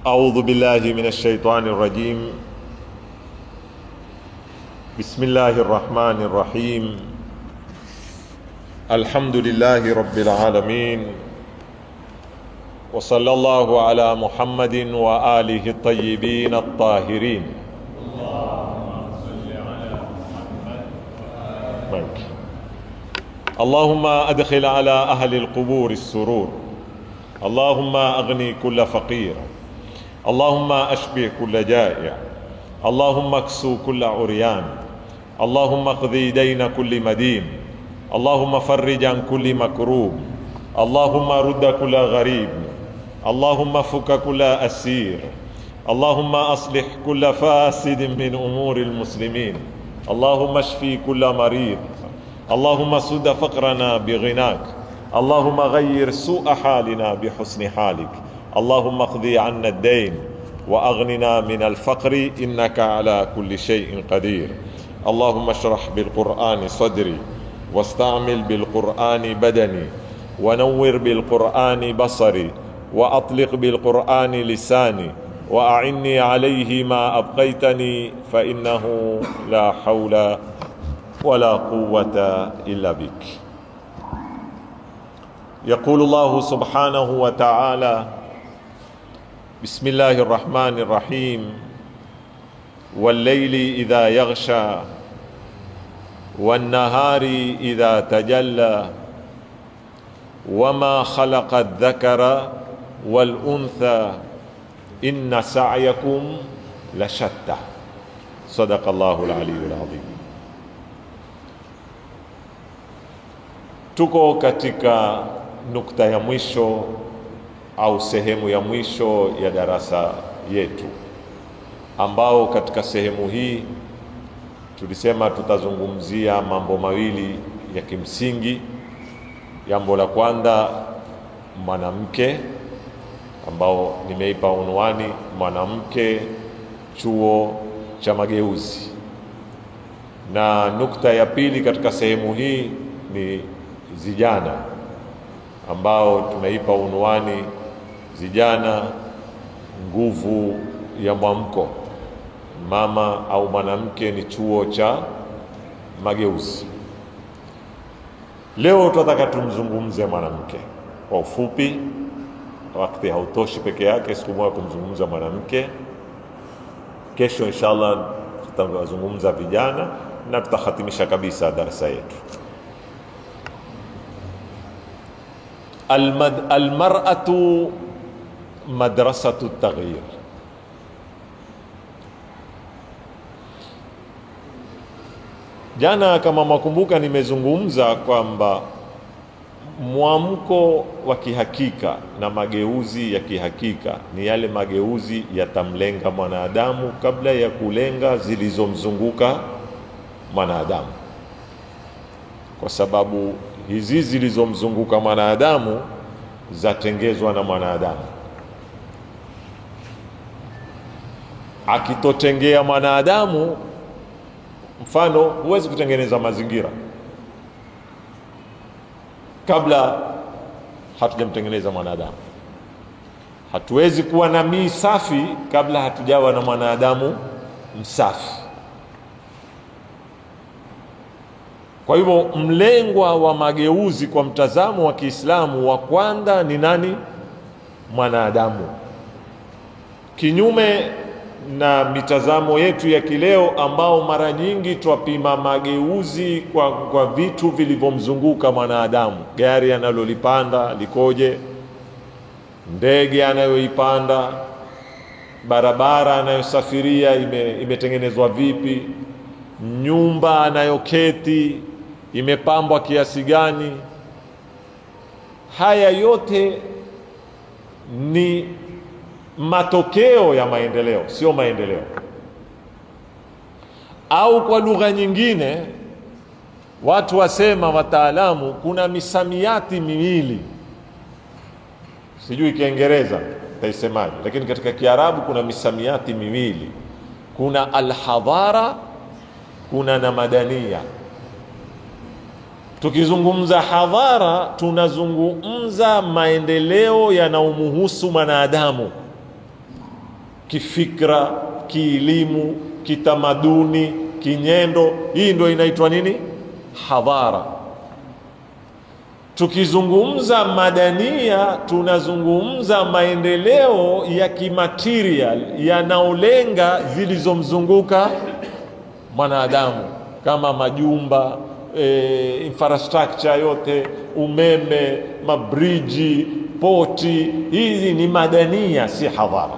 أعوذ بالله من الشيطان الرجيم. بسم الله الرحمن الرحيم. الحمد لله رب العالمين، وصلى الله على محمد وآله الطيبين الطاهرين. اللهم صل على محمد وآله. اللهم أدخل على أهل القبور السرور، اللهم أغني كل فقير، اللهم أشبع كل جائع، اللهم اكسو كل عريان، اللهم اقضي دين كل مدين، اللهم فرج عن كل مكروب، اللهم رد كل غريب، اللهم فك كل أسير، اللهم أصلح كل فاسد من أمور المسلمين، اللهم اشفي كل مريض، اللهم سد فقرنا بغناك، اللهم غير سوء حالنا بحسن حالك، اللهم اقضي عنا الدين وأغننا من الفقر إنك على كل شيء قدير. اللهم اشرح بالقرآن صدري، واستعمل بالقرآن بدني، ونور بالقرآن بصري، وأطلق بالقرآن لساني، وأعني عليه ما أبقيتني، فإنه لا حول ولا قوة إلا بك. يقول الله سبحانه وتعالى: بسم الله الرحمن الرحيم. والليل إذا يغشى، والنهار إذا تجلى، وما خلق الذكر والأنثى إن سعيكم لشتى. صدق الله العلي العظيم. Tuko katika nukta ya mwisho au sehemu ya mwisho ya darasa yetu, ambao katika sehemu hii tulisema tutazungumzia mambo mawili ya kimsingi. Jambo la kwanza, mwanamke, ambao nimeipa unwani mwanamke chuo cha mageuzi, na nukta ya pili katika sehemu hii ni vijana, ambao tumeipa unwani vijana nguvu ya mwamko. Mama au mwanamke ni chuo cha mageuzi. Leo tunataka tumzungumze mwanamke kwa ufupi, wakati hautoshi peke yake siku moja kumzungumza mwanamke. Kesho inshallah tutazungumza vijana na tutahatimisha kabisa darasa yetu. Almar'atu madrasatu taghyir. Jana kama makumbuka, nimezungumza kwamba mwamko wa kihakika na mageuzi ya kihakika ni yale mageuzi yatamlenga mwanadamu kabla ya kulenga zilizomzunguka mwanadamu, kwa sababu hizi zilizomzunguka mwanadamu zatengezwa na mwanadamu. Akitotengea mwanadamu, mfano, huwezi kutengeneza mazingira kabla hatujamtengeneza mwanadamu. Hatuwezi kuwa na mii safi kabla hatujawa na mwanadamu msafi. Kwa hivyo mlengwa wa mageuzi kwa mtazamo wa Kiislamu wa kwanza ni nani? Mwanadamu. Kinyume na mitazamo yetu ya kileo, ambao mara nyingi twapima mageuzi kwa vitu vilivyomzunguka mwanadamu. Gari analolipanda likoje, ndege anayoipanda, barabara anayosafiria imetengenezwa vipi, nyumba anayoketi imepambwa kiasi gani. Haya yote ni matokeo ya maendeleo, sio maendeleo. Au kwa lugha nyingine, watu wasema, wataalamu, kuna misamiati miwili, sijui Kiingereza taisemaje, lakini katika Kiarabu kuna misamiati miwili. Kuna alhadhara, kuna na madania. Tukizungumza hadhara, tunazungumza maendeleo yanayomuhusu mwanadamu. kifikra, kielimu, kitamaduni, kinyendo. Hii ndio inaitwa nini? Hadhara. Tukizungumza madania, tunazungumza maendeleo ya kimaterial yanaolenga zilizomzunguka mwanadamu, kama majumba, infrastructure yote, umeme, mabriji, poti. Hizi ni madania, si hadhara.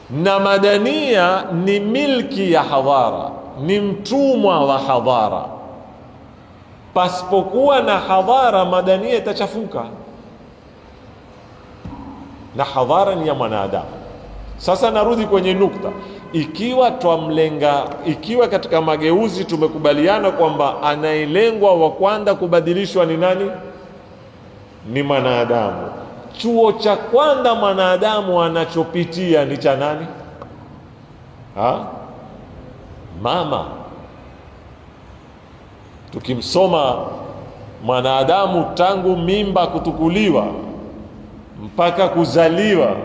Na madania ni milki ya hadhara, ni mtumwa wa hadhara. Pasipokuwa na hadhara, madania itachafuka, na hadhara ni ya mwanadamu. Sasa narudi kwenye nukta, ikiwa katika mageuzi tumekubaliana kwamba anaelengwa wa kwanza kubadilishwa ni nani? Ni mwanadamu. Chuo cha kwanza mwanadamu anachopitia ni cha nani? Mama. Tukimsoma mwanadamu tangu mimba kutukuliwa mpaka kuzaliwa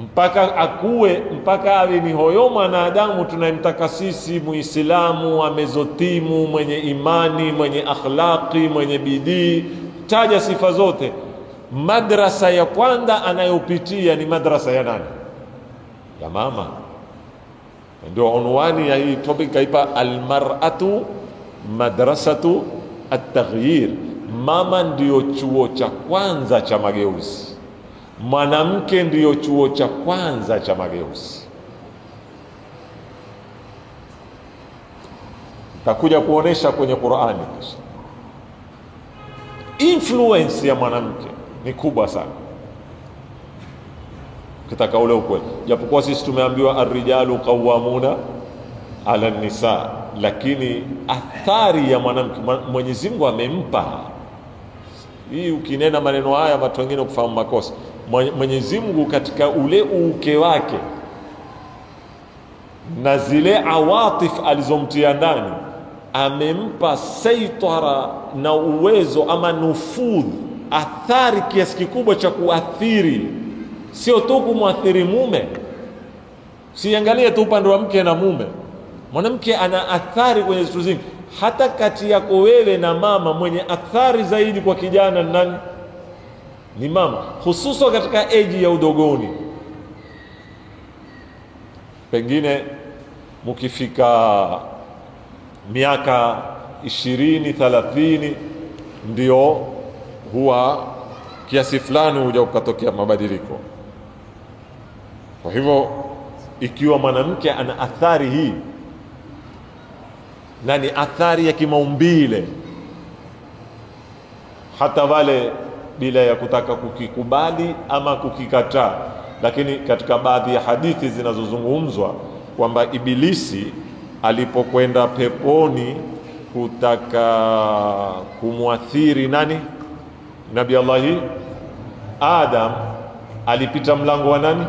mpaka akue mpaka awe ni hoyo mwanadamu tunayemtaka sisi, Muislamu amezotimu, mwenye imani, mwenye akhlaqi, mwenye bidii, taja sifa zote. Madrasa ya kwanza anayopitia ni madrasa ya nani? Ya mama. Ndio unwani ya hii topic kaipa almar'atu madrasatu at-taghyir. Mama ndio chuo cha kwanza cha mageuzi, mwanamke ndio chuo cha kwanza cha mageuzi. Takuja kuonesha kwenye Qur'ani influence ya mwanamke ni kubwa sana, kitaka ule ukweli. Japokuwa sisi tumeambiwa ar-rijalu qawwamuna ala nisa, lakini athari ya mwanamke Mwenyezi Mungu amempa hii. Ukinena maneno haya watu wengine kufahamu makosa. Mwenyezi Mungu katika ule uuke wake na zile awatif alizomtia ndani, amempa saitara na uwezo ama nufudh, athari kiasi kikubwa cha kuathiri, sio tu kumwathiri mume. Siangalie tu upande wa mke na mume, mwanamke ana athari kwenye vitu vingi. Hata kati yako wewe na mama, mwenye athari zaidi kwa kijana nani? Ni mama, hususan katika age ya udogoni. Pengine mkifika miaka 20-30 ndio huwa kiasi fulani huja ukatokea mabadiliko. Kwa hivyo ikiwa mwanamke ana athari hii, na ni athari ya kimaumbile, hata wale bila ya kutaka kukikubali ama kukikataa, lakini katika baadhi ya hadithi zinazozungumzwa kwamba Ibilisi alipokwenda peponi kutaka kumwathiri nani? Nabii Allah Adam, alipita mlango wa nani?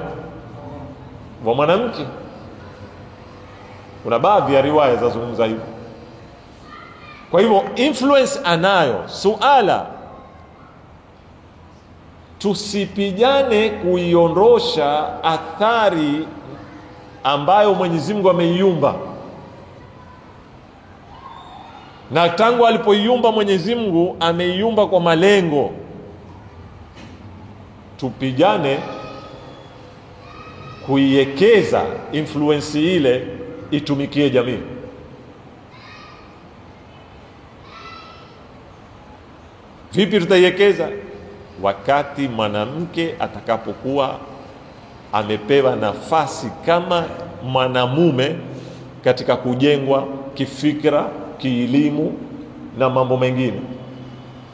Wa mwanamke. Kuna baadhi ya riwaya zinazungumza hivyo. Kwa hivyo influence anayo. Suala, tusipigane kuiondosha athari ambayo Mwenyezi Mungu ameiumba, na tangu alipoiumba Mwenyezi Mungu ameiumba kwa malengo. Tupigane kuiwekeza influence ile itumikie jamii. Vipi tutaiwekeza? Wakati mwanamke atakapokuwa amepewa nafasi kama mwanamume katika kujengwa kifikra, kielimu na mambo mengine.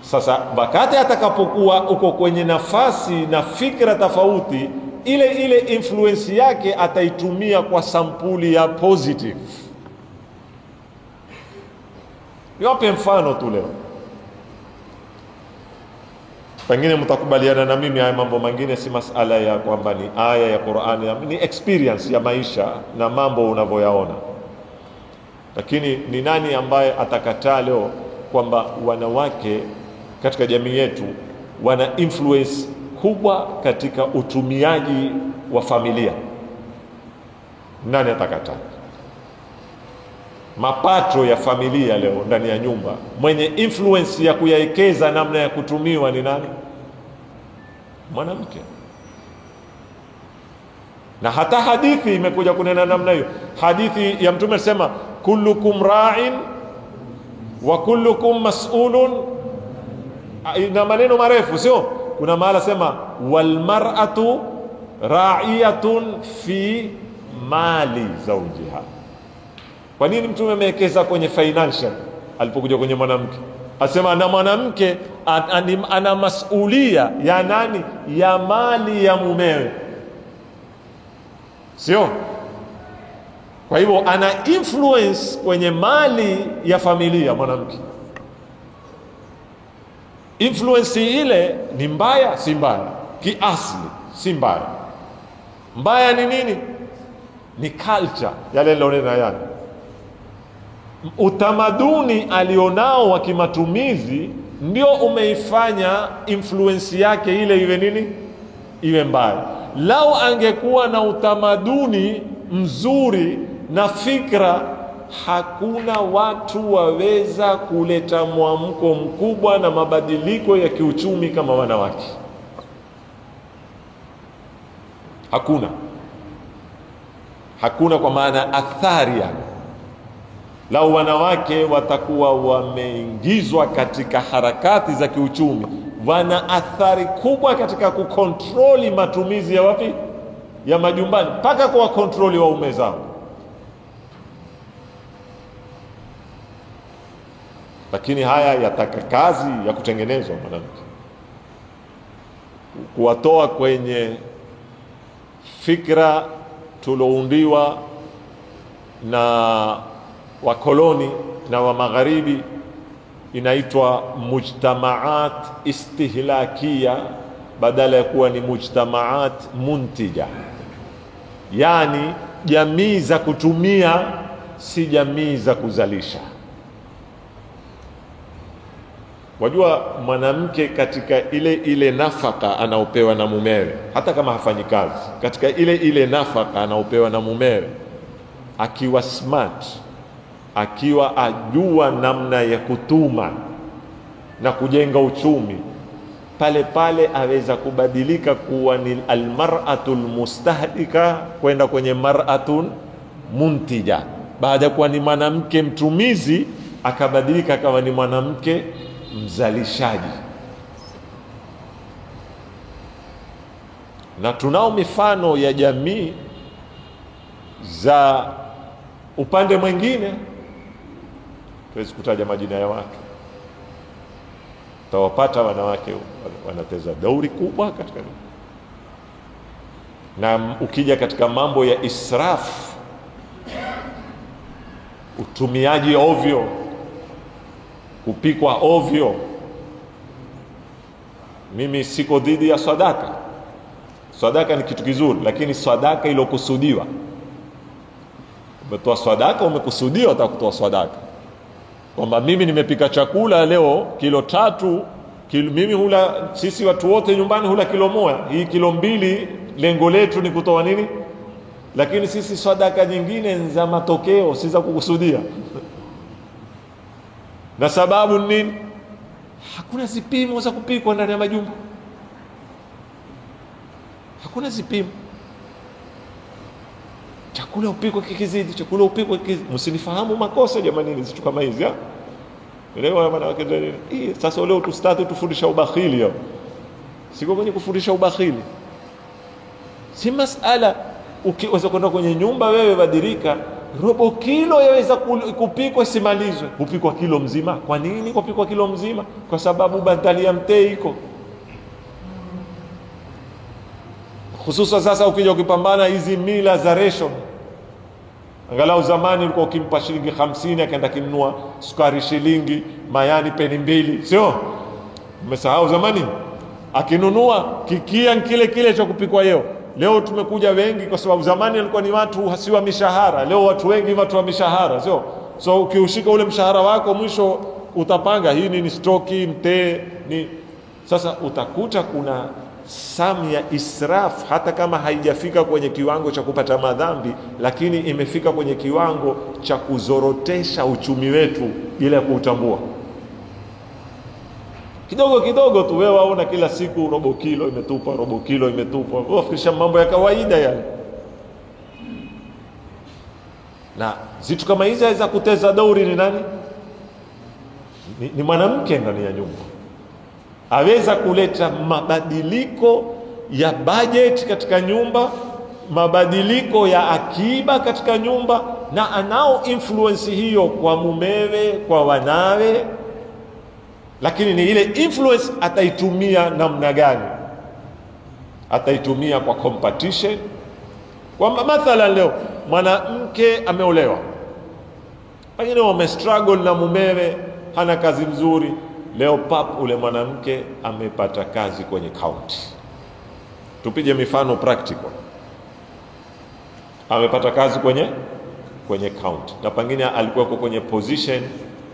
Sasa wakati atakapokuwa uko kwenye nafasi na fikra tofauti, ile influence yake ataitumia kwa sampuli ya positive. Niwape mfano tu leo, pengine mtakubaliana na mimi, haya mambo mengine si masala ya kwamba ni aya ya Qur'ani, ni experience ya maisha na mambo unavyoyaona. Lakini ni nani ambaye atakataa leo kwamba wanawake katika jamii yetu wana influence kubwa katika utumiaji wa familia. Nani atakataa? Mapato ya familia leo ndani ya nyumba, mwenye influence ya kuyaekeza namna ya kutumiwa ni nani? Mwanamke. Na hata hadithi imekuja kunena namna hiyo. Hadithi ya Mtume alisema kullukum ra'in wa kullukum mas'ulun, ina maneno marefu, sio? Kuna mahala sema wal mar'atu ra'iyatun fi mali zawjiha. Kwa nini Mtume amewekeza kwenye financial alipokuja kwenye mwanamke? Asema na mwanamke ana masulia ya nani? Ya mali ya mumewe, sio? Kwa hivyo ana influence kwenye mali ya familia mwanamke. Influence ile ni mbaya? Si mbaya. Kiasli si mbaya. Mbaya ni nini? Ni culture yale nilionena yani. Utamaduni alionao wa kimatumizi ndio umeifanya influence yake ile iwe nini? Iwe mbaya. Lau angekuwa na utamaduni mzuri na fikra, hakuna watu waweza kuleta mwamko mkubwa na mabadiliko ya kiuchumi kama wanawake. Hakuna kwa maana athari yani. Lau wanawake watakuwa wameingizwa katika harakati za kiuchumi, wana athari kubwa katika kukontroli matumizi ya wapi? Ya majumbani, mpaka kwa kontroli waume zao. Lakini haya yataka kazi ya kutengenezwa mwanamke, kuwatoa kwenye fikra tuloundiwa na wakoloni na wa magharibi, inaitwa mujtamaat istihlakia badala ya kuwa ni mujtamaat muntija, yani jamii za kutumia, si jamii za kuzalisha. Wajua mwanamke katika ile nafaka anaopewa na mumewe, hata kama hafanyi kazi, katika ile nafaka anaopewa na mumewe, akiwa smart, akiwa ajua namna ya kutuma na kujenga uchumi, pale pale aweza kubadilika kuwa ni almar'atul mustahdika kwenda kwenye mar'atun muntija. Baada ya kuwa ni mwanamke mtumizi, akabadilika akawa ni mwanamke mzalishaji. Na tunao mifano ya jamii za upande mwingine, tuwezi kutaja majina ya watu, tawapata wanawake wanateza dauri kubwa katika. Na ukija katika mambo ya israfu, utumiaji ovyo, kupikwa ovyo, mimi siko dhidi ya sadaka. Sadaka ni kitu kizuri, lakini sadaka ilokusudiwa. Umetoa sadaka, umekusudiwa utakutoa sadaka. Kwamba mimi nimepika chakula leo kilo 3, mimi hula, sisi watu wote nyumbani hula kilo 1, hii kilo 2 lengo letu ni kutoa nini? Lakini sisi sadaka nyingine za matokeo, si za kukusudia. Na sababu nini? Hakuna zipimo za kupikwa ndani ya majumba. Hakuna zipimo. Chakula upikwa kikizidi, chakula upikwa kikizidi. Msinifahamu makosa jamani, hizi vitu kama hizi. Leo wanawake ndio hii sasa, leo tufundisha ubakhili hapo. Siko kwenye kufundisha ubakhili. Si masala ukiweza kwenda kwenye nyumba wewe badilika, robo kilo yaweza kupikwa simalizwe, kupikwa kilo mzima. Kwa nini kupikwa kilo mzima? Kwa sababu bandali ya mtei iko. Hususa sasa ukija ukipambana hizi mila za ration. Angalau zamani ulikuwa ukimpa shilingi 50 akaenda kinunua sukari shilingi, mayani peni 2, sio? Umesahau zamani? Akinunua kikia kile cha kupikwa yeo. Leo tumekuja wengi kwa sababu zamani walikuwa ni watu hasiwa mishahara. Leo watu wengi watu wa mishahara, sio? So ukiushika ule mshahara wako utapanga hii ni stoki mtee ni. Sasa utakuta kuna samu ya israf, hata kama haijafika kwenye kiwango cha kupata madhambi, lakini imefika kwenye kiwango cha kuzorotesha uchumi wetu bila kuutambua. Kidogo kidogo tu wewe waona kila siku robo kilo imetupwa, robo kilo imetupwa, wafikisha mambo ya kawaida yale. Na zitu kama hizi za kuteza dauri ni nani? Ni mwanamke ndani ya nyumba. Aweza kuleta mabadiliko ya budget katika nyumba, mabadiliko ya akiba katika nyumba, na anao influence hiyo kwa mumewe, kwa wanawe. Lakini ni ile influence ataitumia namna gani? Ataitumia kwa competition. Kwa mathalan leo mwanamke ameolewa, pengine wamestruggle na mumewe, hana kazi mzuri. Leo ule mwanamke amepata kazi kwenye county. Tupige mifano practical. Amepata kazi kwenye county, na pengine alikuwa kwenye position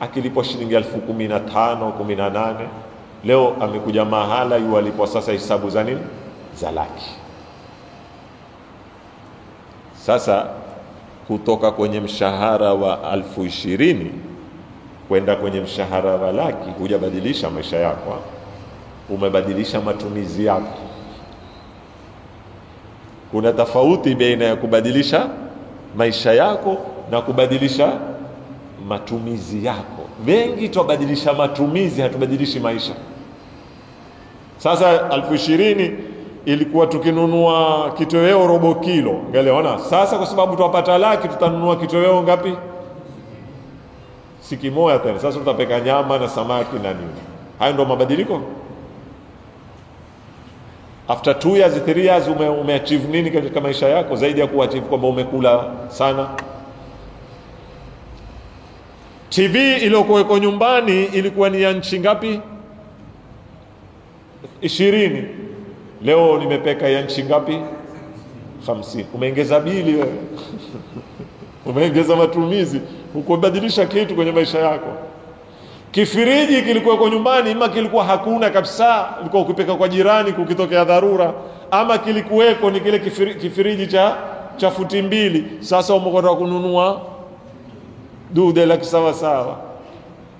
akilipwa shilingi 15,000, 18. Leo amekuja mahala yu alipwa sasa hisabu za nini? Za laki. Sasa kutoka kwenye mshahara wa 20,000 kwenda kwenye mshahara wa laki, hujabadilisha maisha yako, umebadilisha matumizi yako. Kuna tofauti baina ya kubadilisha maisha yako na kubadilisha matumizi yako. Wengi tubadilisha matumizi, hatubadilishi maisha. Sasa 20,000 ilikuwa tukinunua kitoweo robo kilo, ngeleona. Sasa kwa sababu tuwapata laki, tutanunua kitoweo ngapi? Si kimoja tena. Sasa tutapeka nyama na samaki na nini. Hayo ndo mabadiliko. After 2 years, 3 years umeachieve nini katika maisha yako zaidi ya kuachieve kwamba umekula sana? TV iliyokuwa nyumbani ilikuwa ni ya nchi ngapi? 20. Leo nimepeka ya nchi ngapi? 50. Umeongeza bili wewe. Umeongeza matumizi, ukubadilisha kitu kwenye maisha yako. Kifiriji kilikuwa kwa nyumbani, ima kilikuwa hakuna kabisa, ilikuwa ukipeka kwa jirani kukitokea dharura, ama kilikuweko ni kile kifiriji cha futi 2. Sasa umekwenda kununua dude la kisawa sawa.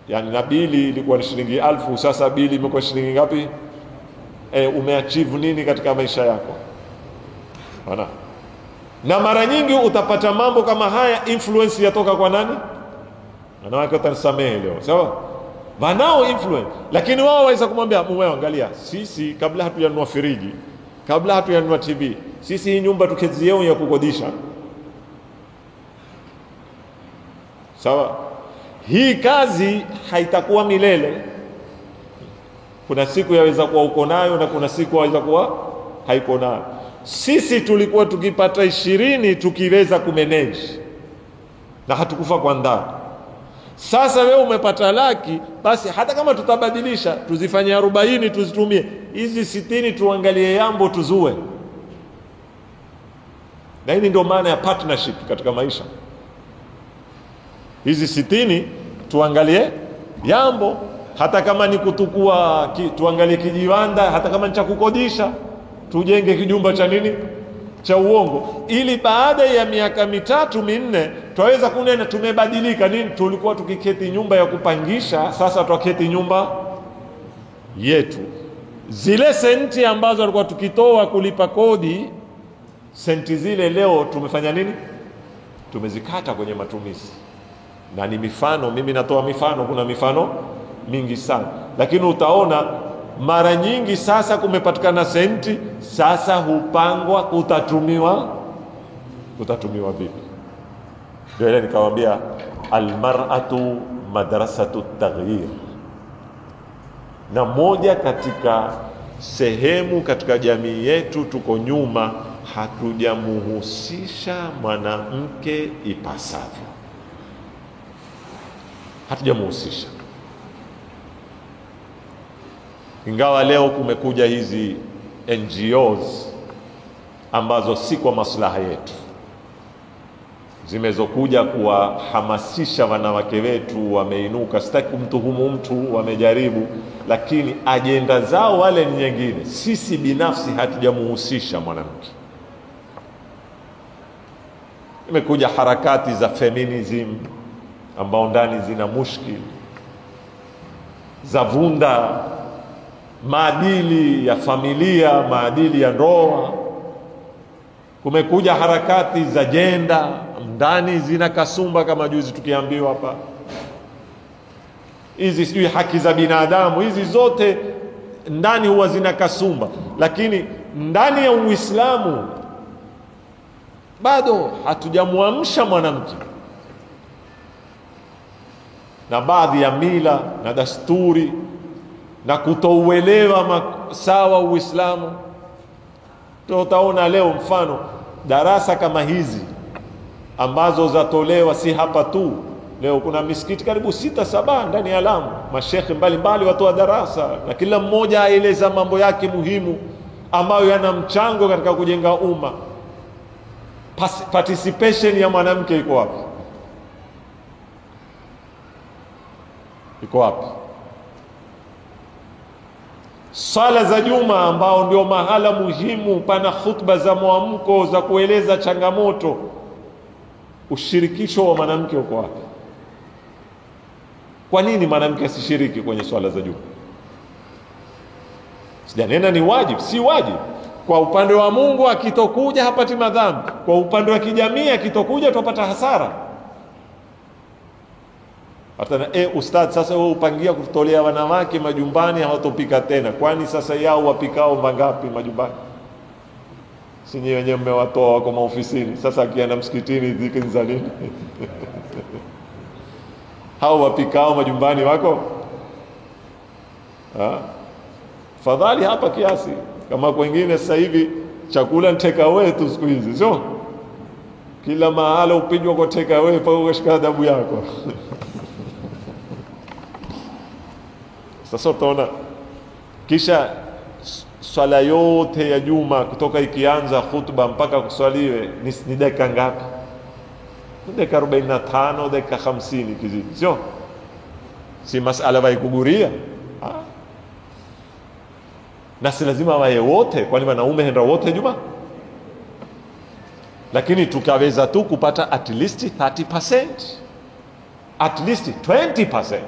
Yani na bili ilikuwa ni shilingi 1000, sasa bili imekuwa shilingi ngapi? Umeachieve nini katika maisha yako? Bana. Na mara nyingi utapata mambo kama haya, influence yatoka kwa nani? Wanawake watanisamehe leo, sawa? Wanao influence, lakini wao waweza kumwambia mumeo, angalia, sisi kabla hatujanunua firiji, kabla hatujanunua TV, sisi hii nyumba tukezieo ya kukodisha. Sawa? Hii kazi haitakuwa milele. Kuna siku yaweza kuwa uko nayo na kuna siku yaweza kuwa haiko nayo. Sisi tulikuwa tukipata 20 tukiweza kumanage na hatukufa kwa ndani. Sasa wewe umepata laki, basi hata kama tutabadilisha tuzifanye 40 tuzitumie, hizi 60 tuangalie yambo tuzue. Na hii ndio maana ya partnership katika maisha. Hizi 60 tuangalie yambo, hata kama ni kutukua tuangalie kijiwanda, hata kama ni cha kukodisha, tujenge kijumba cha nini? Cha uongo, ili baada ya miaka 3 4 tuweza kunena tumebadilika nini. Tulikuwa tukiketi nyumba ya kupangisha, sasa tuketi nyumba yetu. Zile senti ambazo alikuwa tukitoa kulipa kodi, senti zile leo tumefanya nini? Tumezikata kwenye matumizi. Na ni mifano, mimi natoa mifano, kuna mifano mingi sana, lakini utaona mara nyingi sasa kumepatikana senti, sasa hupangwa kutatumiwa vipi. Ndio ile nikawaambia almar'atu madrasatu taghyir. Na moja katika sehemu katika jamii yetu tuko nyuma, hatujamuhusisha mwanamke ipasavyo. Hatujamuhusisha. Ingawa leo kumekuja hizi NGOs ambazo si kwa maslaha yetu, zimezokuja kuwahamasisha wanawake wetu, wameinuka. Sitaki kumtuhumu mtu, wamejaribu, lakini ajenda zao wale ni nyingine. Sisi binafsi hatujamuhusisha mwanamke. Imekuja harakati za feminism ambao ndani zina mushkili, za vunda maadili ya familia, maadili ya ndoa. Kumekuja harakati za jenda, ndani zina kasumba, kama juzi tukiambiwa hapa, hizi sijui haki za binadamu, hizi zote ndani huwa zina kasumba. Lakini ndani ya Uislamu bado hatujamuamsha mwanamke, na baadhi ya mila na dasturi na kutouelewa sawa Uislamu. Tutaona leo mfano darasa kama hizi ambazo zatolewa si hapa tu. Leo kuna misikiti karibu 6-7 ndani ya Lamu, mashekhe mbalimbali watoa darasa, na kila mmoja aeleza mambo yake muhimu ambayo yana mchango katika kujenga umma. Participation ya mwanamke iko wapi? Iko wapi? Sala za Juma ambao ndio mahala muhimu, pana khutba za mwamko za kueleza changamoto, ushirikisho wa mwanamke uko wapi? Kwa nini mwanamke asishiriki kwenye swala za Juma? Sijanena ni wajibu, si wajibu. Kwa upande wa Mungu akitokuja hapati madhambi, kwa upande wa kijamii akitokuja tupata hasara. Hata ustad, sasa wewe upangia kutolea wanawake majumbani, hawatopika tena. Kwani sasa yao wapikao mangapi majumbani? Si nyinyi wenyewe mmewatoa wako maofisini. Sasa akienda msikitini dhikri za nini? Hao wapikao majumbani wako? Fadhali hapa kiasi. Kama kwingine sasa hivi chakula take away tu siku hizi, sio? Kila mahala upijwa kwa take away mpaka ukashika adabu yako. Sasa utaona kisha swala yote ya Juma kutoka ikianza khutba mpaka kuswaliwe ni dakika ngapi? Dakika 45, dakika 50 kizidi, sio? Si masala waikuguria. Na si lazima wae wote, kwani wanaume henda wote Juma. Lakini tukaweza tu kupata at least 30%, at least 20%.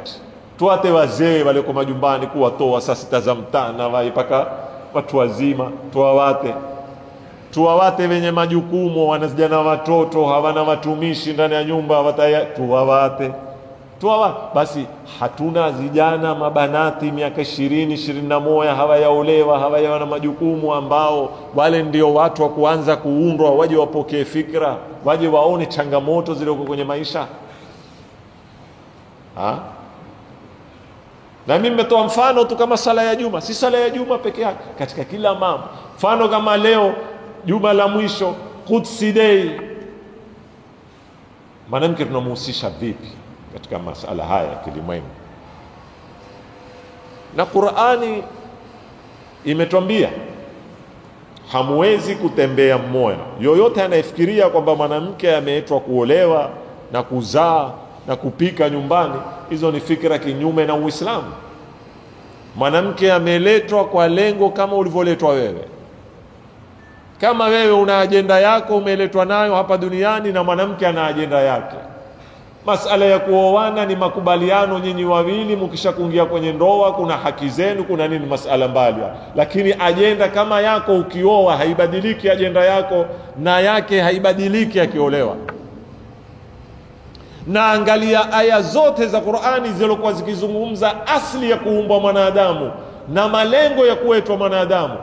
Tuwate wazee wale kwa majumbani kuwatoa saa 6 za mchana waipaka watu wazima, tuwawate wenye majukumu, wanazijana watoto, hawana watumishi ndani ya nyumba, tuwawate. Basi hatuna vijana mabanati miaka 20, 21 hawayaolewa, hawayawana majukumu, ambao wale ndio watu wa kuanza kuundwa, waje wapokee fikra, waje waone changamoto zilizoko kwenye maisha. Na mimi nimetoa mfano tu kama sala ya Juma, si sala ya Juma peke yake, katika kila mambo. Mfano kama leo Juma la mwisho, Qudsi Day, mwanamke tunamhusisha vipi katika masala haya ya kilimwengu? Na Qur'ani imetuambia hamwezi kutembea mmoja. Yoyote anayefikiria kwamba mwanamke ameitwa kuolewa na kuzaa na kupika nyumbani, hizo ni fikra kinyume na Uislamu. Mwanamke ameletwa kwa lengo kama ulivyoletwa wewe. Kama wewe una ajenda yako umeletwa nayo hapa duniani, na mwanamke ana ajenda yake. Masala ya kuoana ni makubaliano nyinyi wawili, mkisha kuingia kwenye ndoa kuna haki zenu, kuna nini, masala mbali. Lakini ajenda kama yako ukioa haibadiliki, ajenda yako na yake haibadiliki akiolewa. Na angalia aya zote za Qur'ani zilizokuwa zikizungumza asili ya kuumbwa mwanadamu na malengo ya kuitwa mwanadamu,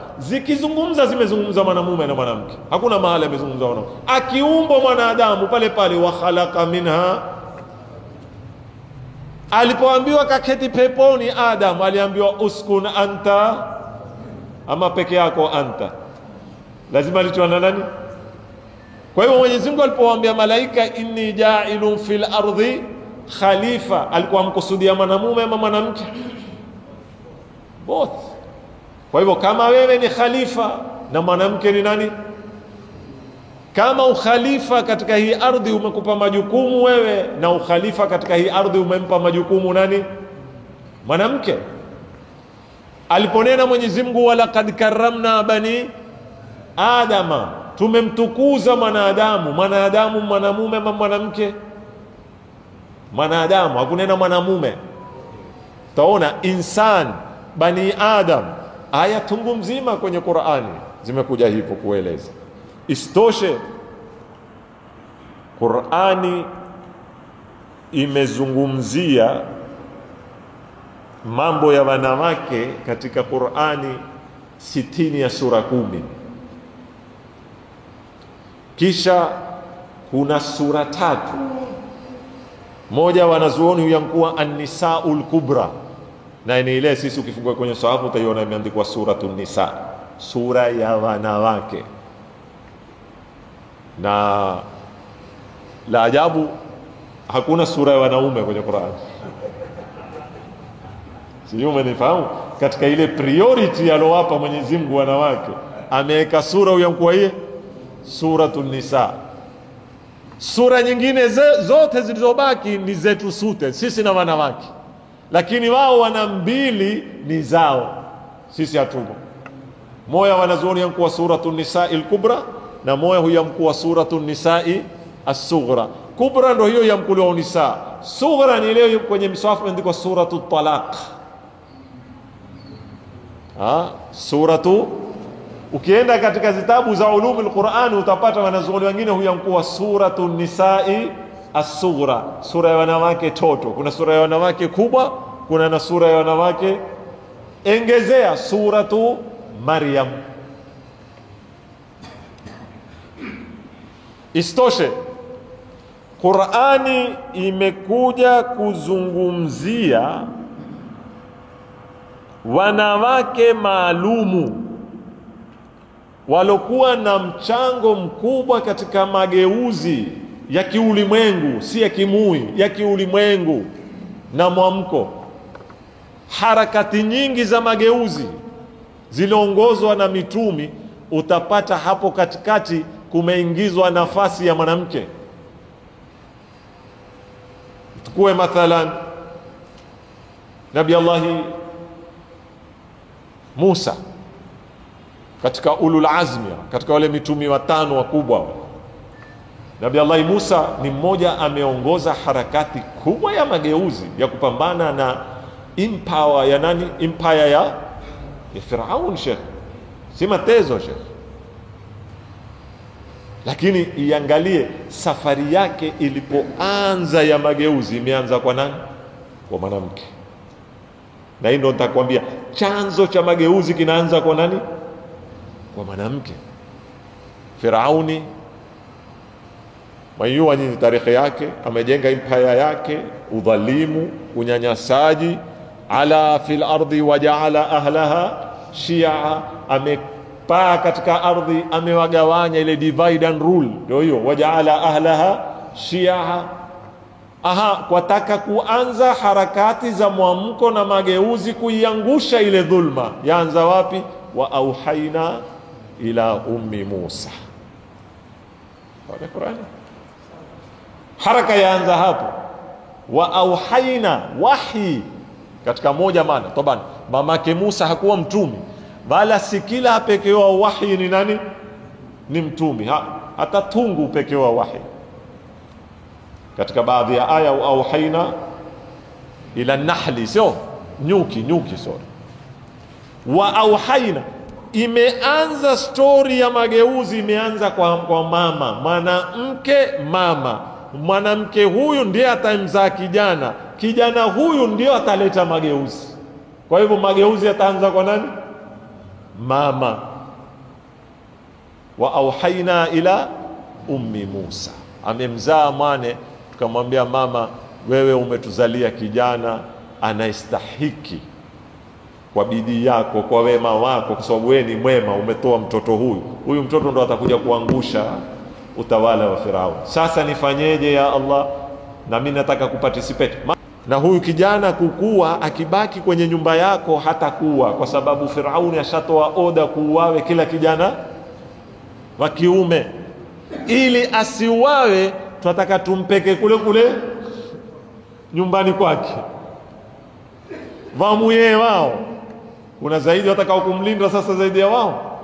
zimezungumza mwanamume na mwanamke. Hakuna mahali yamezungumza mwanamke. Akiumbwa mwanadamu pale pale, wa khalaqa minha, alipoambiwa kaketi peponi Adam, aliambiwa uskun anta, ama peke yako anta, lazima alitoana nani? Kwa hiyo Mwenyezi Mungu alipowaambia malaika inni ja'ilun fil ardi khalifa, alikuwa amkusudia mwanamume ama mwanamke? Both. Kwa hivyo kama wewe ni khalifa na mwanamke ni nani? Kama ukhalifa katika hii ardhi umekupa majukumu wewe, na ukhalifa katika hii ardhi umempa majukumu nani? Mwanamke. Aliponena Mwenyezi Mungu, walaqad karramna bani adama, tumemtukuza mwanadamu. Mwanadamu mwanamume ama mwanamke? Mwanadamu, hakunena mwanamume. Taona insan, bani adam, aya tungu mzima kwenye Qur'ani zimekuja hivyo kueleza. Istoshe Qur'ani imezungumzia mambo ya wanawake katika Qur'ani 60 ya sura 10. Kisha kuna sura 3. Moja wanazuoni huyankuwa An-Nisaul Kubra, na ni ile sisi ukifungua kwenye sahafu utaiona imeandikwa Suratun Nisa, sura ya wanawake. Na la ajabu hakuna sura ya wanaume kwenye Qur'an. Sio, umenifahamu? Katika ile priority alowapa Mwenyezi Mungu wanawake, ameweka sura huyankuwa hii Suratun Nisa. Sura nyingine zote zilizobaki ni zetu sote sisi na wanawake, lakini wao wana mbili ni zao, sisi hatumo. Moja wanazuoni yankuwa Suratun Nisa al-Kubra, na moja huyamkuwa Suratun Nisa as-Sughra. Kubra ndio hiyo yamkuliwa Nisa, Sughra ni ile kwenye mswafu imeandikwa Suratut Talaq. Suratu, ukienda katika zitabu za ulumul Qur'an utapata wanazuoni wengine huyamkuwa Suratun Nisa as-Sughra, sura ya wanawake toto. Kuna sura ya wanawake kubwa, kuna na sura ya wanawake engezea, Suratu Maryam. Istoshe Qur'ani imekuja kuzungumzia wanawake maalumu walokuwa na mchango mkubwa katika mageuzi ya kiulimwengu, si ya kimui, ya kiulimwengu na mwamko. Harakati nyingi za mageuzi ziliongozwa na mitumi, utapata hapo katikati kumeingizwa nafasi ya mwanamke. Tukue mathalan Nabii Allah Musa, katika ulul azmi, katika wale mitumi watano wakubwa. Nabii Allah Musa ni mmoja, ameongoza harakati kubwa ya mageuzi ya kupambana na empire ya nani? Empire ya Firaun, Sheikh, si matezo Sheikh. Lakini iangalie safari yake ilipoanza ya mageuzi, imeanza kwa nani? Kwa mwanamke. Na hii ndio nitakwambia chanzo cha mageuzi kinaanza kwa nani? Kwa mwanamke. Firauni mayua nyinyi tarehe yake, amejenga empire yake, udhalimu, unyanyasaji, ala fil ardi wajaala ahlaha shia, amepaa katika ardhi, amewagawanya, ile divide and rule ndio hiyo, wajaala ahlaha shia. Kwataka kuanza harakati za mwamko na mageuzi, kuiangusha ile dhulma. Yaanza wapi? Wa auhaina ila ummi Musa. Kwa Qur'ani haraka yaanza hapo. Wa auhaina, wahi katika moja maana tobani. Mamake Musa hakuwa mtumi, wala si kila apekewa wahi ni nani? Ni mtumi. Hata tungu upekewa wahi. Katika baadhi ya aya auhaina ila nahli, sio nyuki, sorry. Wa auhaina, imeanza story ya mageuzi, imeanza kwa mama, mwanamke mama. Mwanamke huyu ndiye atamzaa kijana, kijana huyu ndio ataleta mageuzi. Kwa hivyo mageuzi yataanza kwa nani? Mama. Wa auhaina ila ummi Musa, amemzaa mwane, tukamwambia mama, wewe umetuzalia kijana anaistahiki kwa bidii yako, kwa wema wako, kwa sababu wewe ni mwema, umetoa mtoto huyu mtoto ndo atakuja kuangusha utawala wa Firaun. Sasa nifanyeje ya Allah? Na mimi nataka kuparticipate. Na huyu kijana kukua, akibaki kwenye nyumba yako hatakuwa, kwa sababu Firauni ashatoa oda kuuawe kila kijana wa kiume. ili asiuawe tunataka tumpeke kule kule nyumbani kwake, wamuye wao. Kuna zaidi watakao kumlinda sasa zaidi ya wao.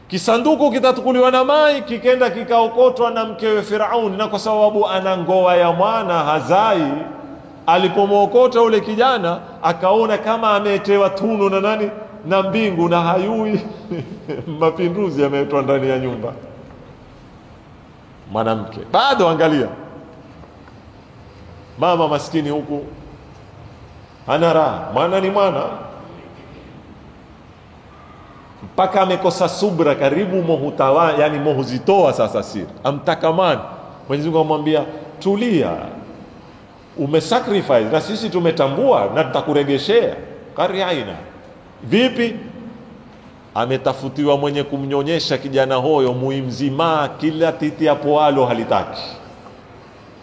Kisanduku kitatukuliwa na mai, kikenda kikaokotwa na mkewe Firauni, na kwa sababu ana ngoa ya mwana hazai, alipomwokota ule kijana akaona kama ametewa tunu na nani, na mbingu, na hayui mapinduzi yameletwa ndani ya nyumba. Mwanamke bado, angalia mama maskini huku ana raha, mwana ni mwana, mpaka amekosa subra, karibu mohutawa, yani mohuzitoa sasa siri, amtakamani. Mwenyezi Mungu amwambia tulia, umesacrifice na sisi tumetambua na tutakuregeshea. Kariaina vipi? Ametafutiwa mwenye kumnyonyesha kijana hoyo muimzima, kila titi apoalo halitaki,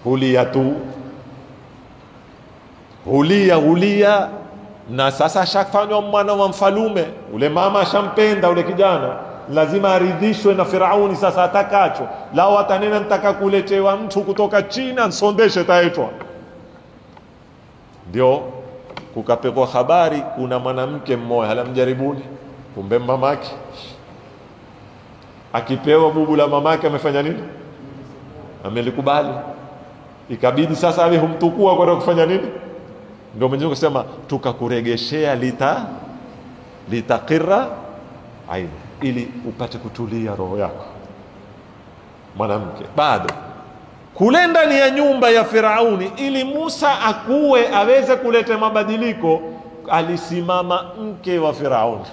hulia tu, hulia. Na sasa shafanywa mwana wa mfalume, ule mama ashampenda ule kijana, lazima aridhishwe na Firauni sasa atakacho. Lao atanena nitaka kuletewa mtu kutoka China nsondeshe taetwa. Ndio kukapekwa habari kuna mwanamke mmoja, hala mjaribuni, kumbe mamake akipewa bubu la mamake amefanya nini? Amelikubali. Ikabidi sasa awe humtukua kwa kufanya nini? Ndio Mwenyezi Mungu kusema tukakuregeshea litaqirra aina, ili upate kutulia roho yako. Mwanamke bado kule ndani ya nyumba ya Firauni, ili Musa akuwe aweze kuleta mabadiliko, alisimama mke wa Firauni.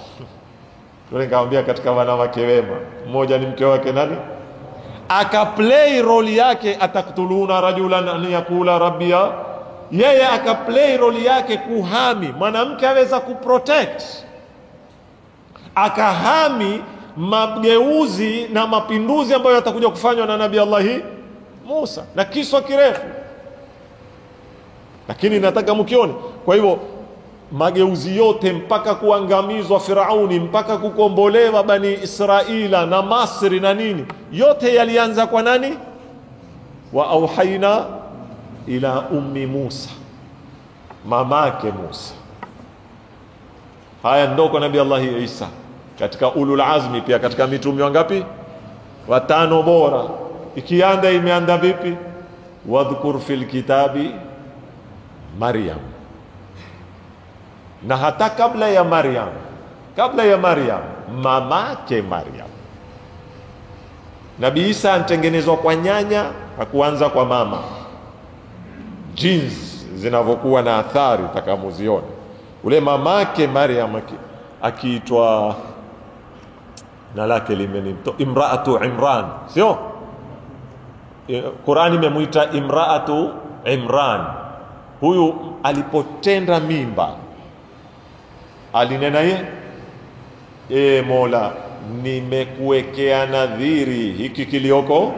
Ndio nikamwambia katika wanawake wema, mmoja ni mke wake nani, akaplay role yake, ataktuluna rajulan an yakula rabbiya, yeye akaplay role yake kuhami. Mwanamke aweza kuprotect, akahami mageuzi na mapinduzi ambayo yatakuja kufanywa na Nabii Allahi Musa, na kiswa kirefu, lakini nataka mkione. Kwa hivyo mageuzi yote mpaka kuangamizwa Firauni, mpaka kukombolewa Bani Israila na Masri na nini, yote yalianza kwa nani? Wa auhaina ila ummi Musa, mamake Musa. Haya ndoko Nabii Allah Isa katika ulul azmi, pia katika mitume wangapi? 5 bora. Ikianda imeanda vipi? Wadhkur fil kitabi Maryam. Na hata kabla ya Maryam mamake Maryam. Nabii Isa antengenezwa kwa nyanya, hakuanza kwa mama. Genes zinavyokuwa na athari takamuzione. Ule mamake Maryam akiitwa na lake limenito Imraatu Imran, sio? Qur'ani imemuita Imraatu Imran. Huyu alipotenda mimba alinena Mola, nimekuwekea nadhiri hiki kilioko,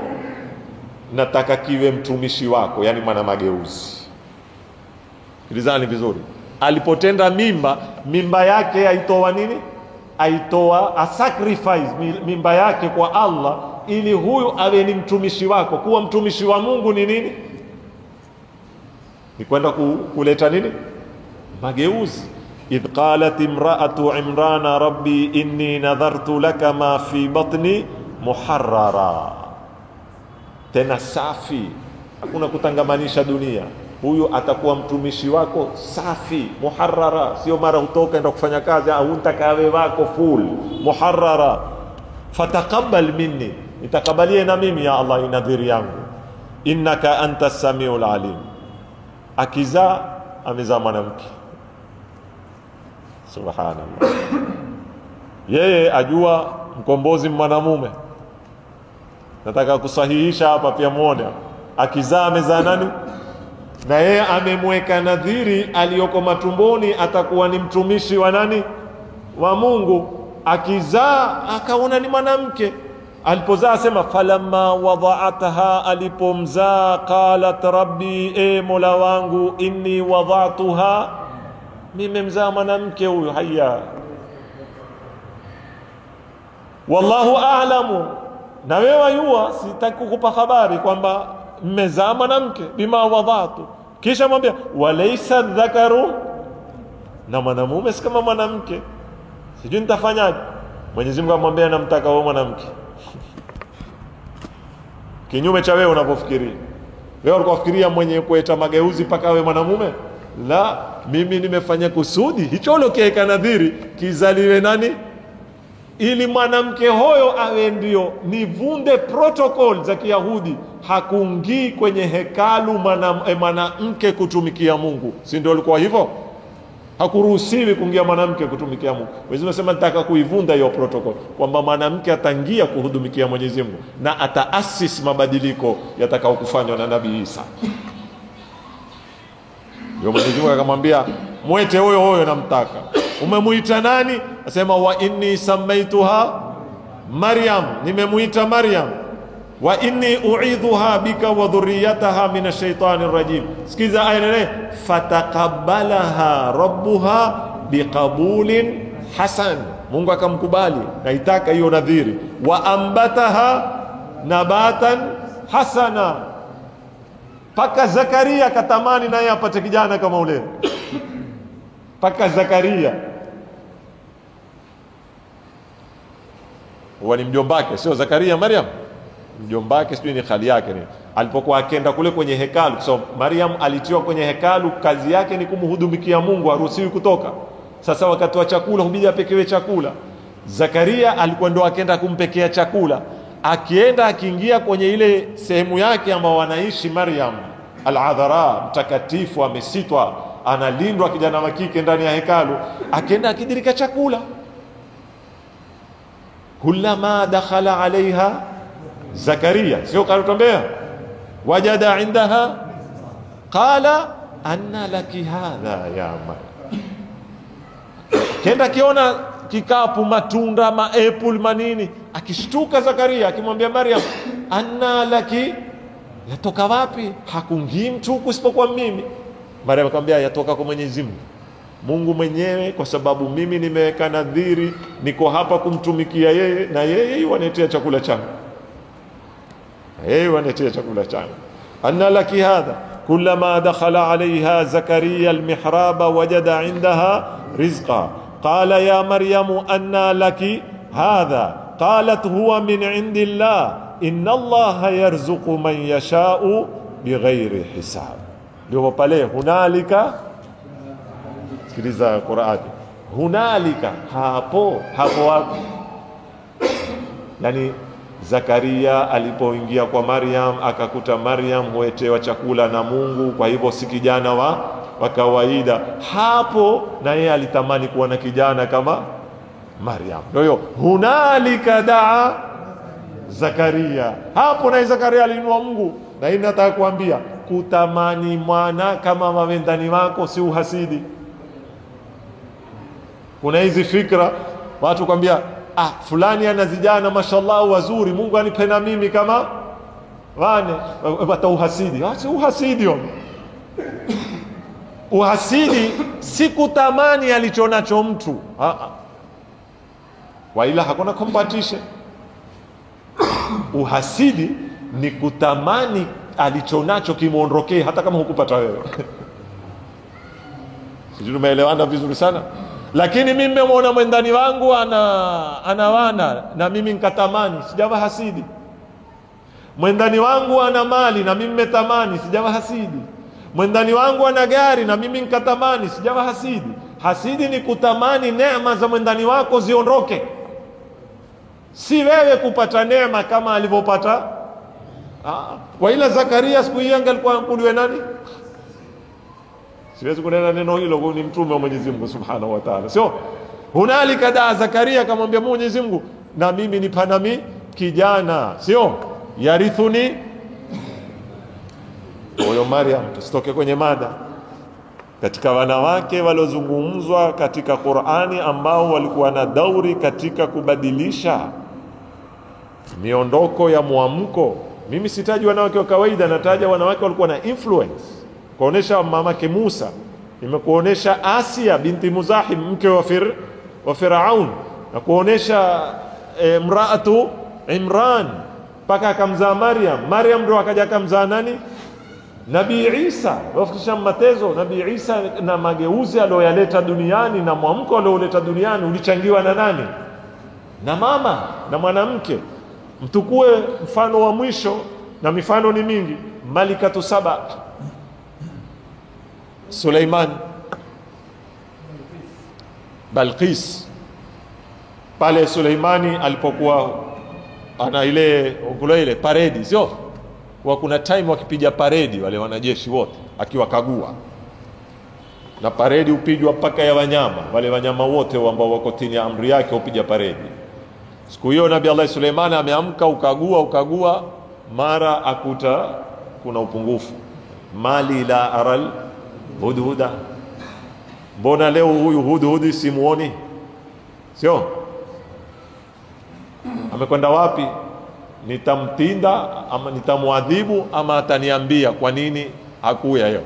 nataka kiwe mtumishi wako, yani mwana mageuzi. Kilizani vizuri. Alipotenda mimba yake aitoa nini? Aitoa a sacrifice mimba yake kwa Allah, ili huyu awe ni mtumishi wako. Kuwa mtumishi wa Mungu ni nini? Ni kwenda kuleta nini? Mageuzi. idh qalat imra'atu imrana rabbi inni nadhartu laka ma fi batni muharrara. Tena safi, hakuna kutangamanisha dunia. Huyu atakuwa mtumishi wako safi, muharrara, sio mara utoka enda kufanya kazi au utakawe wako full muharrara. Fataqabbal minni, nitakabalie na mimi ya Allah inadhiri yangu, innaka antas samiul alim. Akiza amezaa mwanamke, subhanallah. Yeye ajua mkombozi mwanamume. Nataka kusahihisha hapa pia muone, akizaa amezaa nani? Na yeye amemweka nadhiri aliyoko matumboni atakuwa ni mtumishi wa nani? Wa Mungu. Akizaa akaona ni mwanamke. Alipozaa asema falamma wada'ataha, alipomzaa qalat rabbi, Mola wangu, inni wada'tuha, nimemzaa mwanamke huyu. Haya, wallahu a'lamu, na wewe wajua sitaki kukupa habari kwamba mmezaa mwanamke bima wadhatu, kisha mwambia walaysa dhakaru, na mwanamume si kama mwanamke, sijui nitafanyaje. Mwenyezi Mungu amwambia namtaka wewe mwanamke kinyume cha wewe unavyofikiria. Wewe ulikuwa unafikiria mwenye kuleta mageuzi paka wewe mwanamume? La, mimi nimefanya kusudi hicho ulokiweka nadhiri kizaliwe nani, ili mwanamke hoyo awe ndio nivunde protocol za Kiyahudi. Hakuingii kwenye hekalu mwanamke kutumikia Mungu, si ndio? Ilikuwa hivyo, hakuruhusiwi kuingia mwanamke kutumikia Mungu. Mwenyezi Mungu anasema nataka kuivunda hiyo protocol, kwamba mwanamke ataingia kuhudumikia Mwenyezi Mungu na ataasis mabadiliko yatakao kufanywa na Nabii Isa. Ndio Mwenyezi Mungu akamwambia mwete huyo namtaka. Umemuita nani? Asema wa inni samaituha Maryam, nimemuita Maryam. Wa inni u'idhuha bika wa dhurriyyataha minash shaitani rajim. Sikiza aya nene, fataqabbalaha rabbuha biqabulin hasan, Mungu akamkubali, naitaka hiyo nadhiri. Wa ambataha nabatan hasana, paka Zakaria katamani naye apate kijana kama ule. Paka Zakaria wani mjombake, sio Zakaria, Maryam mjombake, sio ni khali yake. Ni alipokuwa akenda kule kwenye hekalu, so Maryam alitiwa kwenye hekalu, kazi yake ni kumhudumikia Mungu, haruhusiwi kutoka. Sasa wakati wa chakula hubidi apekewe chakula. Zakaria alikuwa ndo akenda kumpekea chakula, akienda akiingia kwenye ile sehemu yake ambao wanaishi Maryam al-Adhara, mtakatifu, amesitwa, analindwa kijana wa kike ndani ya hekalu, akienda akidirika chakula. Kullama dakhala alaiha Zakaria, sio karutombea, wajada indaha qala anna laki hadha ya Maryam. Kenda kiona kikapu matunda, apple manini, akishtuka Zakaria akimwambia Maryam anna laki, yatoka wapi? Hakungii mtu kusipokuwa mimi. Maryam akamwambia yatoka kwa Mwenyezi Mungu, Mungu mwenyewe, kwa sababu mimi nimeweka nadhiri, niko hapa kumtumikia yeye, na yeye waniletea chakula changu, waniletea chakula changu. Anna laki hadha. Kullama dakhala alaiha Zakaria almihraba wajada indaha rizqa qala ya Maryamu anna laki hadha qalat huwa min indillah inna Allaha yarzuqu man yasha'u bighairi hisab. Ndio pale hunalika, sikiliza Qur'ani, hunalika, hapo wapi? Yani Zakaria alipoingia kwa Maryam akakuta Maryam huetewa chakula na Mungu, kwa hivyo si kijana wa kawaida. Hapo na yeye alitamani kuwa na kijana kama Maryam. Ndio hunalika daa Zakaria. Hapo na Zakaria alinua Mungu. Na hii nataka kuambia, kutamani mwana kama mawendani wako si uhasidi. Kuna hizi fikra watu kwambia fulani ana vijana mashallah wazuri, Mungu anipe na mimi kama wane, watauhasidi. Si uhasidi huo. Uhasidi si kutamani alichonacho mtu, waila hakuna competition. Uhasidi ni kutamani alichonacho kimuondokee hata kama hukupata wewe. Sijui tumeelewana vizuri sana. Lakini mimi nimeona mwendani wangu ana wana na mimi nikatamani, sijawa hasidi. Mwendani wangu ana mali na mimi nimetamani, sijawa hasidi. Mwendani wangu ana gari na mimi nikatamani, sijawa hasidi. Hasidi ni kutamani neema za mwendani wako ziondoke, si wewe kupata neema kama alivyopata. Waila Zakaria siku hiyo alikuwa ankuliwe nani? Siwezi kunena neno hilo, ni mtume wa Mwenyezi Mungu Subhanahu wa Ta'ala. Sio hunalika da Zakaria akamwambia Mwenyezi Mungu, na mimi nipanami kijana, sio yarithuni. Huyo Maryam, tusitoke kwenye mada, katika wanawake walozungumzwa katika Qur'ani ambao walikuwa na dauri katika kubadilisha miondoko ya muamko. Mimi sitaji wanawake wa kawaida, nataja wanawake walikuwa na influence. Kuonesha mamake Musa, nimekuonesha Asia binti Muzahim, mke wa Firaun, na kuonesha mraatu Imran, mpaka akamzaa Maryam ndo akaja akamzaa nani? Nabii Isa. Wafikisha matezo Nabii Isa na mageuzi aliyoleta duniani na mwamko alioleta duniani ulichangiwa na nani? Na mama na mwanamke. Mtukue mfano wa mwisho, na mifano ni mingi. Malikatu Saba, Suleiman, Balqis. Pale Suleimani alipokuwa ana ile paredi, sio? Kwa kuna time wakipiga paredi wale wanajeshi wote, akiwakagua. Na paredi upigwa mpaka ya wanyama, wale wanyama wote ambao wako chini ya amri yake upiga paredi. Siku hiyo Nabii Allah Suleiman ameamka, ukagua, mara akuta kuna upungufu. Mali la aral hudhuda, mbona leo huyu hudhudi simuoni? Sio? Amekwenda wapi? Nitamtinda ama nitamuadhibu ama ataniambia kwa nini hakuya leo?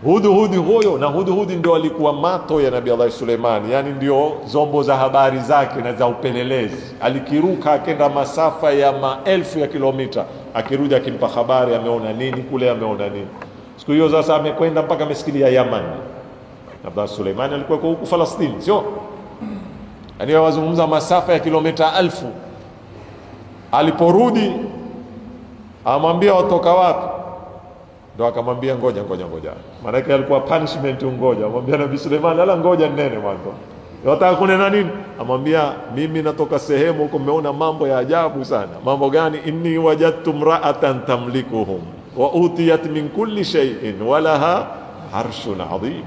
Hudhudi huyo, na hudhudi ndio alikuwa mato ya Nabii Allah Suleiman, yani ndio zombo za habari zake na za upelelezi. Alikiruka akenda masafa ya maelfu ya kilomita, akirudi akimpa habari ameona nini kule, ameona nini. Siku hiyo sasa amekwenda mpaka amesikilia Yaman. Nabii Allah Suleiman alikuwa huko Falastini, sio? Yani wazungumza masafa ya kilomita 1000. Aliporudi amwambia watoka wapi? Ndio akamwambia ngoja. Maana yake alikuwa punishment, ngoja. Amwambia Nabii Suleiman, ala ngoja nene mwanzo. Unataka kunena nini? Amwambia mimi natoka sehemu huko, nimeona mambo ya ajabu sana. Mambo gani? Inni wajadtu imra'atan tamlikuhum wa utiyat min kulli shay'in wa laha arshun 'azim.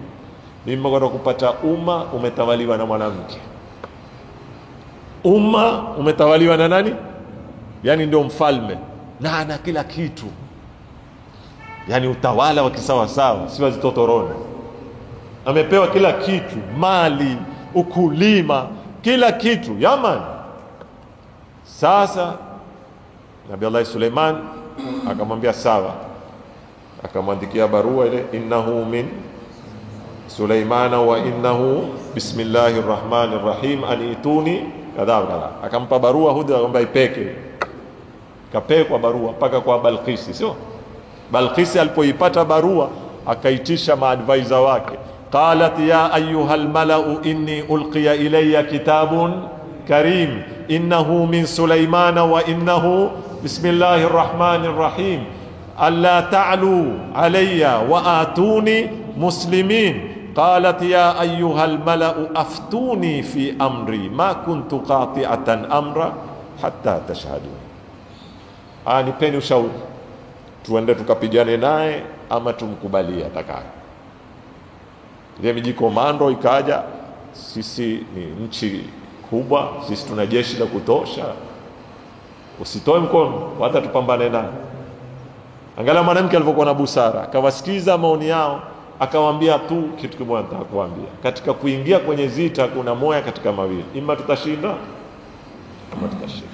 Mimi ngoja kupata umma umetawaliwa na mwanamke. Umma umetawaliwa na nani? Yani ndio mfalme na ana kila kitu, yani utawala wa kisawa sawa, si wazitotoroni. Amepewa kila kitu, mali, ukulima, kila kitu, Yaman. Sasa Nabii Allah Suleiman akamwambia sawa, akamwandikia barua ile, innahu min Suleimana wa innahu bismillahir rahmanir rahim anituni kadha. Akampa barua Hud, akamwambia ipeke. Kapekwa barua mpaka kwa Balqisi, sio? Balqisi alipoipata barua akaitisha maadvisor wake, qalat ya ayyuhal mala'u inni ulqiya ilayya kitabun karim innahu min Sulaimana wa innahu bismillahir rahmanir rahim alla ta'lu alayya wa atuni muslimin. qalat ya ayyuhal mala'u aftuni fi amri ma kuntu qati'atan amra hatta tashhadu. Nipeni ushauri, tuende tukapigane naye ama tumkubalie atakaye. Ile miji komando ikaja, sisi ni nchi kubwa, sisi tuna jeshi la kutosha, usitoe mkono hata tupambane naye. Angalia mwanamke alivyokuwa na busara, akawasikiza maoni yao, akamwambia tu kitu kimoja nitakwambia, katika kuingia kwenye vita kuna moja katika mawili, ima tutashinda ama tutashinda.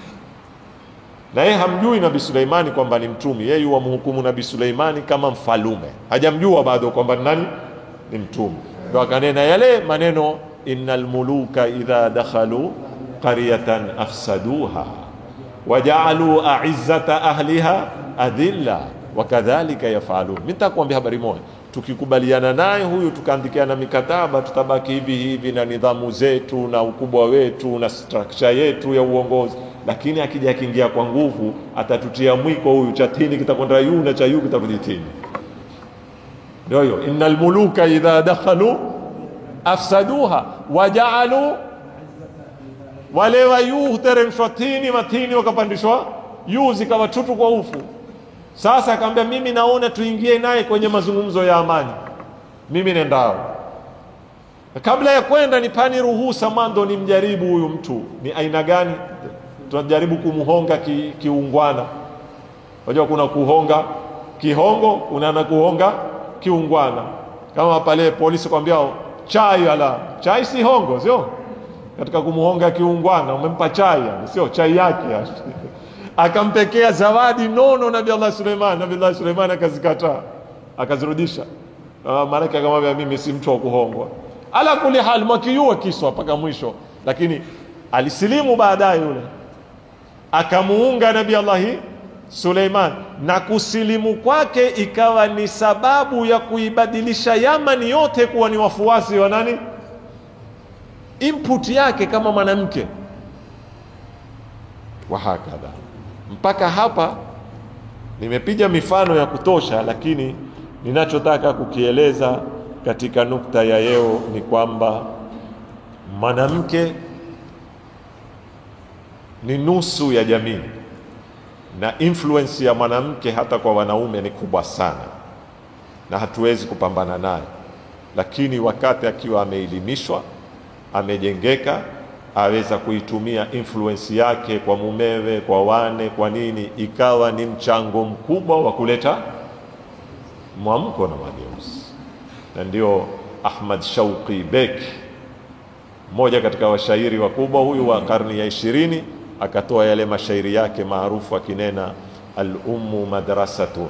Na yeye hamjui Nabii Suleimani kwamba ni mtume, yeye yuamhukumu Nabii Suleimani kama mfalume, hajamjua bado kwamba nani ni mtume. Ndio akanena yale maneno, innal muluka idha dakhalu qaryatan afsaduha waja'alu a'izzata ahliha adilla wakadhalika yafalun. Nitakwambia habari moja, tukikubaliana naye huyu tukaandikiana mikataba, tutabaki hivi na nidhamu zetu na ukubwa wetu na structure yetu ya uongozi, lakini akija akiingia kwa nguvu atatutia mwiko huyu, cha tini kitakwenda yu na cha yu kitarudi tini. Ndio hiyo, innal muluka idha dakhalu afsaduha waja'alu, wale wa yu teremshwa tini, matini wakapandishwa yu zikawa tutu kwa ufu. Sasa akamwambia mimi naona tuingie naye kwenye mazungumzo ya amani, mimi nendao. Kabla ya kwenda nipani ruhusa mando nimjaribu huyu mtu ni aina gani, tunajaribu kumhonga kiungwana. Unajua kuna kuhonga kihongo, kuna kuhonga kiungwana. Kama pale polisi kwambia chai, ala chai si hongo, sio? Katika kumhonga kiungwana umempa chai, sio chai yake. Akampekea zawadi nono Nabii Allah Suleiman. Nabii Allah Suleiman akazikataa, akazirudisha. Maana akamwambia mimi si mtu wa kuhongwa. Ala kuli hal makiyua kiswa mpaka mwisho, lakini alisilimu baadaye yule. akamuunga Nabii Allahi Suleiman, na kusilimu kwake ikawa ni sababu ya kuibadilisha Yamani yote kuwa ni wafuasi wa nani? Input yake kama mwanamke. Wahakadha. Mpaka hapa nimepiga mifano ya kutosha, lakini ninachotaka kukieleza katika nukta ya leo ni kwamba mwanamke ni nusu ya jamii, na influence ya mwanamke hata kwa wanaume ni kubwa sana, na hatuwezi kupambana naye. Lakini wakati akiwa ameelimishwa, amejengeka, aweza kuitumia influence yake kwa mumewe, kwa wane, kwa nini, ikawa ni mchango mkubwa wa kuleta mwamko na mageuzi. Na ndio Ahmad Shauqi Bek, mmoja katika washairi wakubwa huyu wa karni ya 20, akatoa yale mashairi yake maarufu akinena, al-ummu madrasatun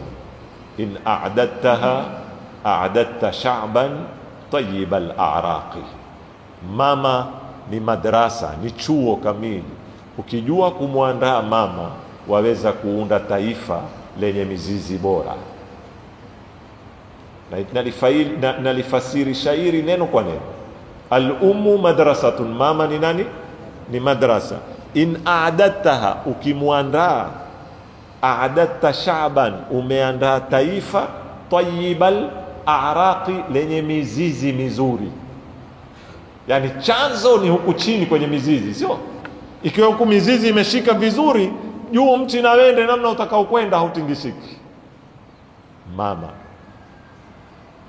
in a'dadtaha a'dadta sha'ban tayyib al-a'raqi. Mama ni madrasa, ni chuo kamili. Ukijua kumwandaa mama, waweza kuunda taifa lenye mizizi bora. Na nalifasiri shairi neno kwa neno. Al-ummu madrasatun, mama ni nani? Ni madrasa. In a'dadtaha, ukimwandaa, a'dadta sha'ban, umeandaa taifa, tayyibal a'raqi, lenye mizizi mizuri. Yani chanzo ni huku chini kwenye mizizi, sio? Ikiwa huku mizizi imeshika vizuri, juu mti na wende namna utakao kwenda hautingishiki. Mama,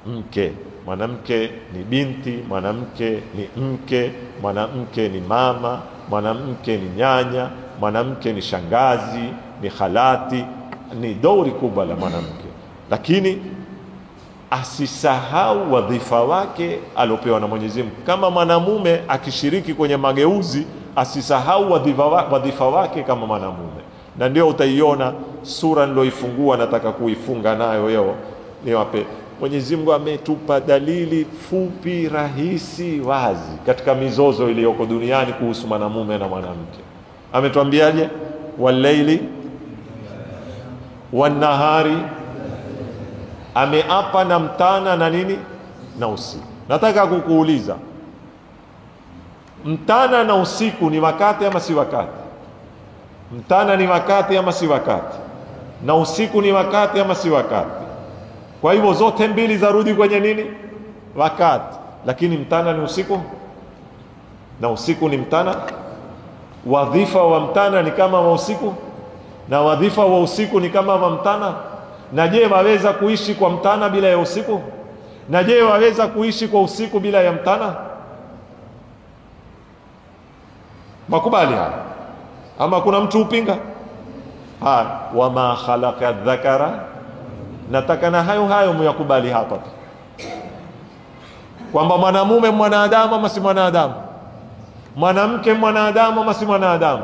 mke, mwanamke ni binti, mwanamke ni mke, mwanamke ni mama, mwanamke ni nyanya, mwanamke ni shangazi, ni khalati, ni dori kubwa la mwanamke. Lakini asisahau wadhifa wake aliopewa na Mwenyezi Mungu. Kama mwanamume akishiriki kwenye mageuzi, asisahau wadhifa wake kama mwanamume. Na ndio utaiona sura niloifungua, nataka kuifunga nayo leo niwape. Mwenyezi Mungu ametupa dalili fupi, rahisi, wazi katika mizozo iliyoko duniani kuhusu mwanamume na mwanamke. Ametuambiaje? Walaili wanahari, ameapa na mtana na nini? Na usiku. Nataka kukuuliza, mtana na usiku ni wakati ama si wakati? Mtana ni wakati ama si wakati? Na usiku ni wakati ama si wakati? Kwa hivyo zote mbili zarudi kwenye nini? Wakati. Lakini mtana ni usiku na usiku ni mtana. Wadhifa wa mtana ni kama wa usiku na wadhifa wa usiku ni kama wa mtana. Na je, waweza kuishi kwa mtana bila ya usiku? Na je, waweza kuishi kwa usiku bila ya mtana? Makubali haya ama kuna mtu upinga? Wama khalaqa dhakara, nataka na hayo myakubali hapa kwamba mwanamume mwanadamu ama si mwanadamu, mwanamke mwanadamu ama si mwanadamu.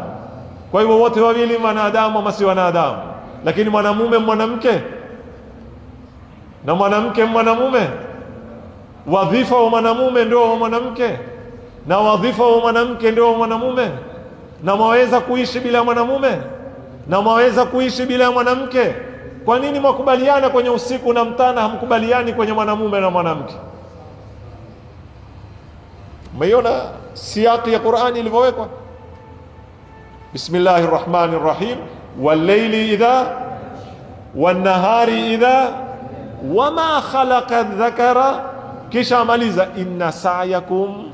Kwa hivyo wote wawili mwanadamu ama si wanadamu. Lakini mwanamume mwanamke na mwanamke mwanamume, wadhifa wa mwanamume ndio wa mwanamke na wadhifa wa mwanamke ndio wa mwanamume. Na mwaweza kuishi bila mwanamume na mwaweza kuishi bila mwanamke. Kwa nini mwakubaliana kwenye usiku na mtana, hamkubaliani kwenye mwanamume na mwanamke? Maiona siyaki ya Qur'ani ilivyowekwa. Bismillahirrahmanirrahim, wal-layli idha wan-nahari idha wama khalaqa dhakara, kisha amaliza inna sa'yakum,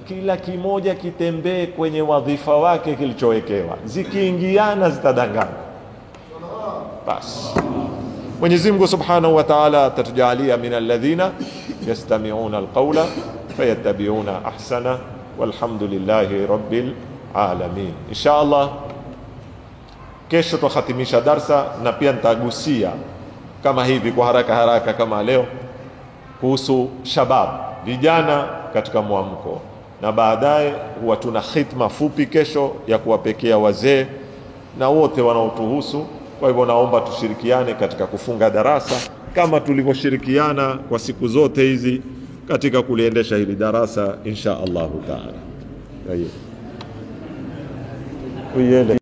kila kimoja kitembee kwenye wadhifa wake kilichowekewa. Zikiingiana zitadangana. Bas Mwenyezi Mungu Subhanahu wa Ta'ala atatujalia min alladhina yastami'una alqawla fayattabi'una ahsana, walhamdulillahi rabbil alamin. Inshallah kesho tuhatimisha darsa, na pia nitagusia kama hivi kwa haraka kama leo kuhusu shabab, vijana katika mwamko, na baadaye huwa tuna khitma fupi kesho ya kuwapekea wazee na wote wanaotuhusu. Kwa hivyo naomba tushirikiane katika kufunga darasa kama tulivyoshirikiana kwa siku zote hizi katika kuliendesha hili darasa insha Allahu taala.